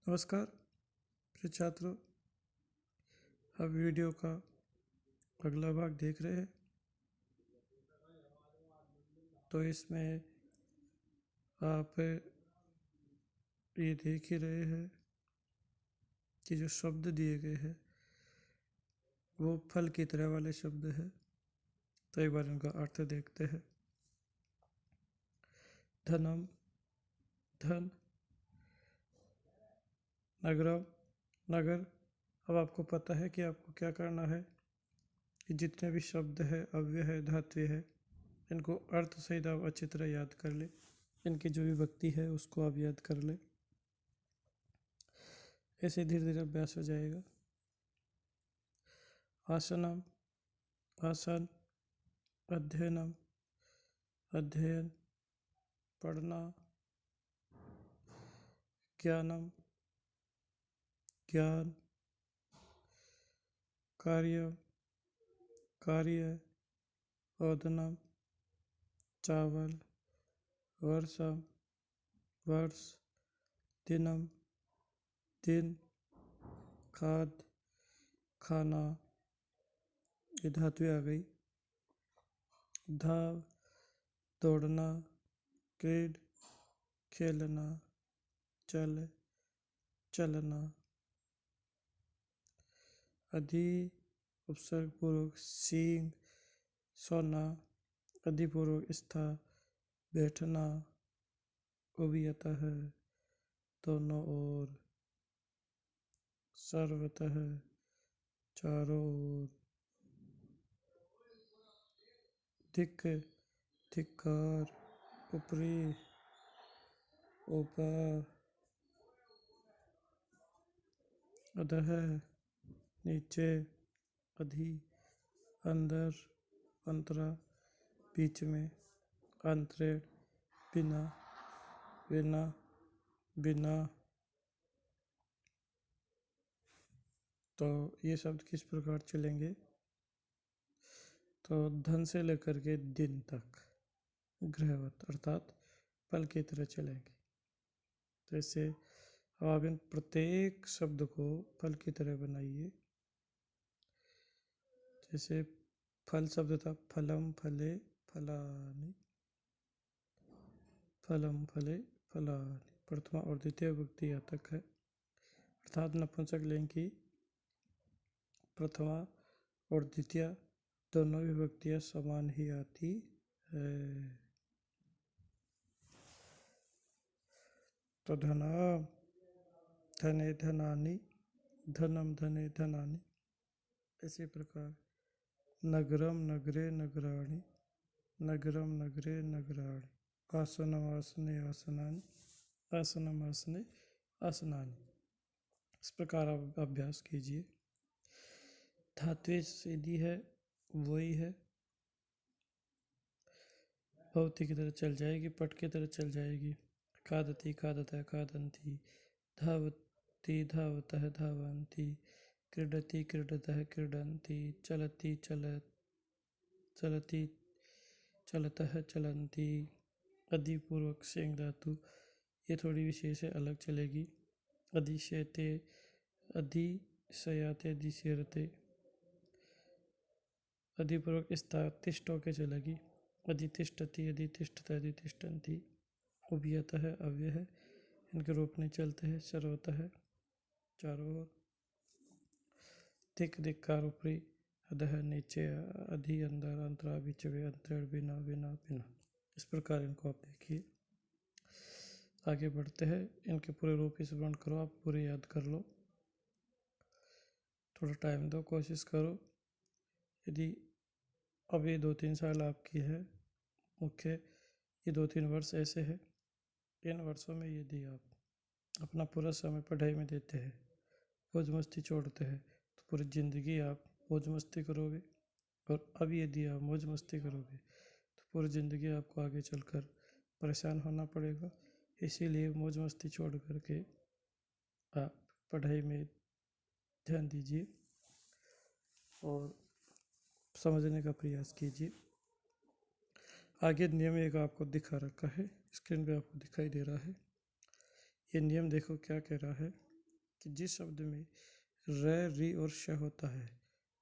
नमस्कार प्रिय छात्रों, आप वीडियो का अगला भाग देख रहे हैं। तो इसमें आप ये देख ही रहे हैं कि जो शब्द दिए गए हैं वो फल की तरह वाले शब्द हैं। तो एक बार इनका अर्थ देखते हैं। धनम, धन, नगरम, नगर। अब आपको पता है कि आपको क्या करना है कि जितने भी शब्द है, अव्यय है, धातु है, इनको अर्थ सहित आप अच्छी तरह याद कर ले। इनकी जो विभक्ति है उसको आप याद कर ले। ऐसे धीरे धीरे अभ्यास हो जाएगा। आसनम, आसन, अध्ययनम, अध्ययन, पढ़ना, ज्ञानम, ज्ञान, कार्यम, कार्य, ओदनम, चावल, वर्षम, वर्ष, दिनम, दिन, खाद, खाना। ये धातु आ गई। धाव, दौड़ना, क्रीड, खेलना, चल, चलना। अधि, उपसर्ग पूर्वक सींग, सोना, अधिपूर्वक स्था, बैठना। उभयतः, दोनों ओर, सर्वतः, चारों ओर। धिक्, धिक्कार, ऊपरी, ऊपर। अधः, नीचे, अधि, अंदर, अंतरा, बीच में, अंतरेण, बिना, बिना, बिना। तो ये शब्द किस प्रकार चलेंगे? तो धन से लेकर के दिन तक ग्रहवत अर्थात फल की तरह चलेंगे। तो इससे अब आप इन प्रत्येक शब्द को फल की तरह बनाइए। जैसे फल शब्द था फलम, फले, फलानि, फलम, फले, फलानि। प्रथमा और द्वितीय विभक्ति यहाँ तक है, अर्थात नपुंसक लिंग की प्रथमा और द्वितीय दोनों विभक्तियां समान ही आती है। तो धना, धने, धनानि, धनम, धने, धनानि। इसी प्रकार नगरम, नगरे, नगराणि, नगरम, नगरे, नगराणि। आसनम, आसने, आसनानि, आसनम, आसने, आसनानि। इस प्रकार आप अभ्यास कीजिए। धातु सीधी है, वही है, भवती की तरह चल जाएगी, पट की तरह चल जाएगी। खादती, खादतः, खादन्ति, धावती, धावतः, धावन्ति, क्रीडति, क्रीडतः, क्रीडन्ति, चलति, चलति, चलतः, चलन्ति। अधिपूर्वक सेंग धातु ये थोड़ी विशेष है, अलग चलेगी। अधिशयते, अधिशयाते, अधिशयते। अधिपूर्वक स्था तिष्ठ होके चलेगी। अधितिष्ठति, अधितिष्ठता, अधितिष्ठन्ति। उभयतः अव्यय है, इनके रूप नहीं चलते हैं। सर्वतः, चारों ओर। धिक्, धिक्कार, ऊपरी, अधः, नीचे, अधि, अंदर, अंतरा, बीच में, अंतरेण, बिना, बिना, बिना। इस प्रकार इनको आप देखिए। आगे बढ़ते हैं। इनके पूरे रूप स्मरण करो, आप पूरे याद कर लो। थोड़ा टाइम दो, कोशिश करो। यदि अब ये 2-3 साल आपकी है मुख्य, ये 2-3 वर्ष ऐसे है, इन वर्षों में यदि आप अपना पूरा समय पढ़ाई में देते हैं, मौज मस्ती छोड़ते हैं, तो पूरी ज़िंदगी आप मौज मस्ती करोगे। और अब यदि आप मौज मस्ती करोगे तो पूरी ज़िंदगी आपको आगे चलकर परेशान होना पड़ेगा। इसीलिए मौज मस्ती छोड़ करके आप पढ़ाई में ध्यान दीजिए और समझने का प्रयास कीजिए। आगे नियम एक आपको दिखा रखा है, स्क्रीन पे आपको दिखाई दे रहा है। ये नियम देखो क्या कह रहा है। कि जिस शब्द में र, री और श होता है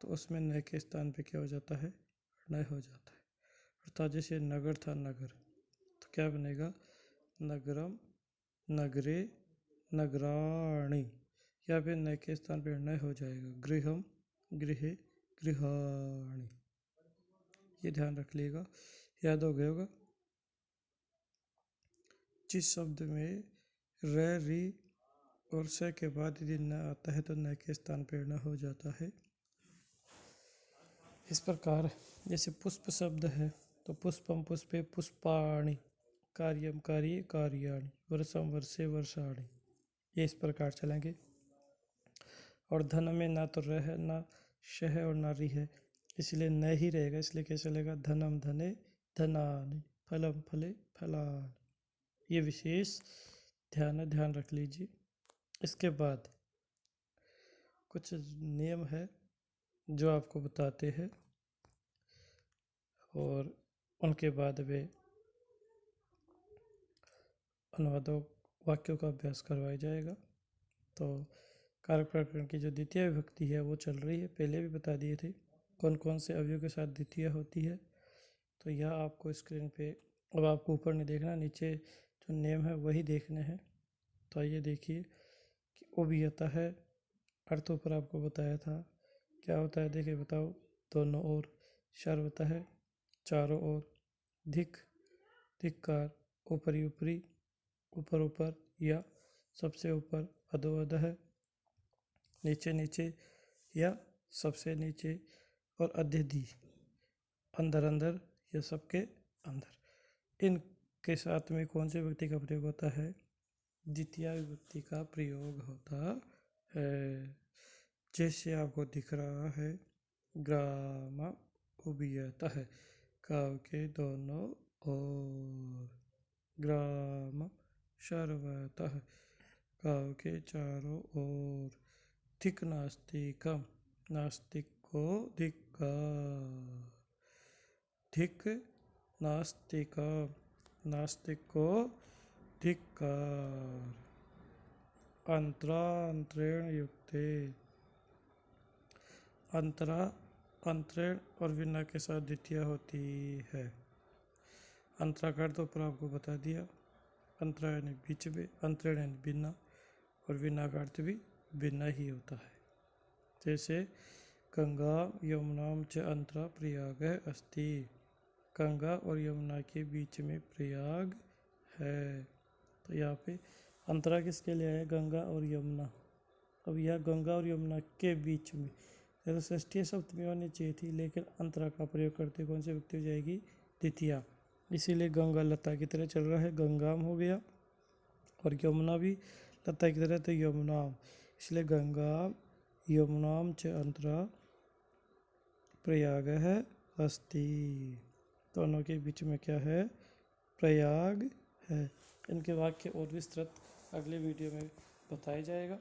तो उसमें न के स्थान पे क्या हो जाता है, न हो जाता है। अर्थात जैसे नगर था नगर, तो क्या बनेगा, नगरम, नगरे, नगराणी। यहाँ पे न के स्थान पे न हो जाएगा, गृहम, गृहे, गृहाणी। ये ध्यान रख लीजिएगा, याद हो गया होगा। जिस शब्द में र, री और स के बाद यदि न आता है तो न के स्थान पर न हो जाता है। इस प्रकार जैसे पुष्प शब्द है तो पुष्पम पुष्पे पुष्पाणि, कार्यम कार्ये कार्याणि, वर्षम वर्षे वर्षाणि, ये इस प्रकार चलेंगे। और धन में ना तो रह है, ना श है और ना री है, इसलिए न ही रहेगा, इसलिए क्या चलेगा, धनम धने धनानि, फलम फले फलानि। ये विशेष ध्यान रख लीजिए। इसके बाद कुछ नियम है जो आपको बताते हैं और उनके बाद वे अनुवादों वाक्यों का अभ्यास करवाया जाएगा। तो कारक प्रकरण की जो द्वितीय विभक्ति है वो चल रही है, पहले भी बता दिए थे कौन कौन से अवयव के साथ द्वितीय होती है। तो यह आपको स्क्रीन पे, अब आपको ऊपर नहीं देखना, नीचे जो नेम है वही देखने हैं। तो आइए देखिए कि उभयता है, अर्थों पर आपको बताया था क्या होता है, देखिए बताओ, दोनों ओर, सर्वतः है, चारों ओर, धिक, धिक्कार, ऊपरी ऊपरी, ऊपर ऊपर या सबसे ऊपर, अधो अधः, नीचे नीचे या सबसे नीचे, और अध्यधि, अंदर अंदर या सबके अंदर। इनके साथ में कौन से विभक्ति का प्रयोग होता है, द्वितीय विभक्ति का प्रयोग होता है। जैसे आपको दिख रहा है, ग्राम उभयतः, काव के दोनों ओर, ग्राम सर्वतः, काव के चारों ओर, धिक् नास्तिकम, नास्तिक को धिक्कार, धिक् नास्तिकम, नास्तिक को धिक्कार, अंतरा अंतरेण युक्ते, अंतरा अंतरेण और विना के साथ द्वितीय होती है। अंतरा का अर्थ ऊपर आपको बता दिया, अंतरा यानी बीच में, अंतरेण यानी बिना, और विना का अर्थ भी बिना ही होता है। जैसे गंगा यमुनाम च अंतरा प्रयागः अस्ति, गंगा और यमुना के बीच में प्रयाग है। तो यहाँ पे अंतरा किसके लिए है, गंगा और यमुना। अब यह गंगा और यमुना के बीच में, तो षष्ठी सप्तमी होनी चाहिए थी, लेकिन अंतरा का प्रयोग करते कौन सी विभक्ति हो जाएगी, द्वितीया। इसीलिए गंगा लता की तरह चल रहा है, गंगाम हो गया, और यमुना भी लता की तरह, तो यमुनाम, इसलिए गंगा यमुनाम च अंतरा प्रयाग है अस्ति, दोनों के बीच में क्या है, प्रयाग है। इनके वाक्य और विस्तृत अगले वीडियो में बताया जाएगा।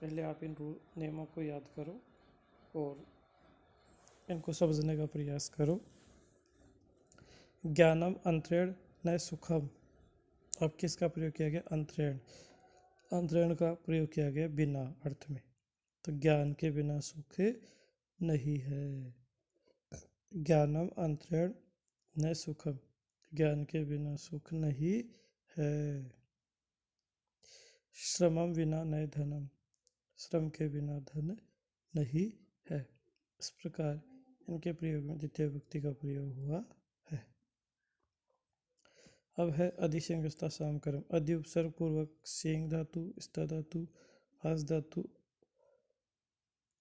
पहले आप इन नियमों को याद करो और इनको समझने का प्रयास करो। ज्ञानम अंतरेण न सुखम, अब किसका प्रयोग किया गया, अंतरेण, अंतरेण का प्रयोग किया गया बिना अर्थ में। तो ज्ञान के बिना सुख नहीं है, ज्ञानम अंतरेण न सुखम, ज्ञान के बिना सुख नहीं है। श्रमम विना न धनम, श्रम के बिना धन नहीं है। इस प्रकार इनके प्रयोग में द्वितीय विभक्ति का प्रयोग हुआ है। अब है अधिशेंगस्था सामकरम, अधि उपसर्ग पूर्वक सेंग धातु, स्था धातु, आस धातु,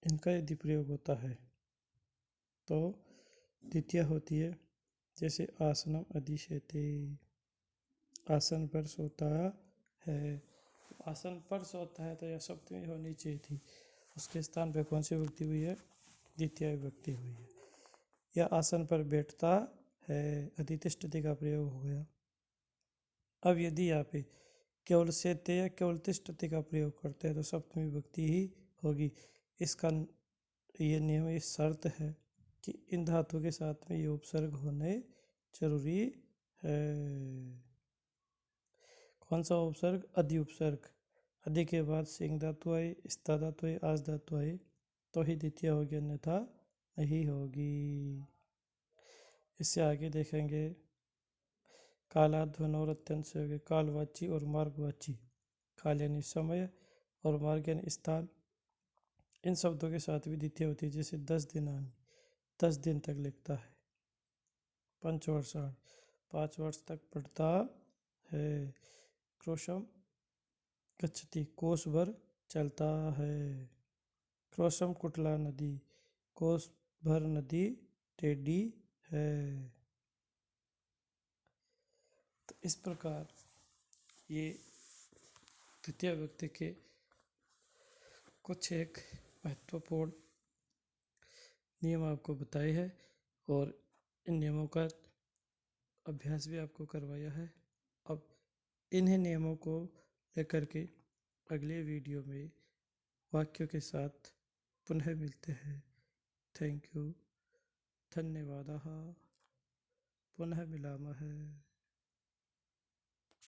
इनका यदि प्रयोग होता है तो द्वितीय होती है। जैसे आसनम अधिशेते, आसन पर सोता है, आसन पर सोता है तो यह सप्तमी होनी चाहिए थी, उसके स्थान पर कौन सी विभक्ति हुई है, द्वितीय विभक्ति हुई है। या आसन पर बैठता है, अधितिष्ठति का प्रयोग हो गया। अब यदि यहाँ पे केवल सेते या केवल तिष्ठति का प्रयोग करते हैं तो सप्तमी विभक्ति ही होगी। इसका ये नियम, ये शर्त है कि इन धातुओं के साथ में ये उपसर्ग होने जरूरी है। कौन सा उपसर्ग, अधि उपसर्ग, अधि के बाद सिंह धातु आई, स्था धातु आई, आस धातु आई तो ही द्वितीय होगी, अन्यथा नहीं होगी। इससे आगे देखेंगे कालाध्वन और अत्यंत से होगी कालवाची और मार्गवाची। काल यानी समय और मार्ग यानी स्थान। इन शब्दों के साथ भी द्वितीय होती है, जैसे 10 दिनानि 10 दिन तक लिखता है। पंचवर्षाणि 5 वर्ष तक पढ़ता है। क्रोशम गच्छति कोस भर चलता है। क्रोशम कुटला नदी कोस भर नदी टेढ़ी है। तो इस प्रकार ये तृतीय व्यक्ति के कुछ एक महत्वपूर्ण नियम आपको बताए हैं और इन नियमों का अभ्यास भी आपको करवाया है। अब इन्हीं नियमों को लेकर के अगले वीडियो में वाक्यों के साथ पुनः मिलते हैं। थैंक यू, धन्यवादः, पुनः मिलामः।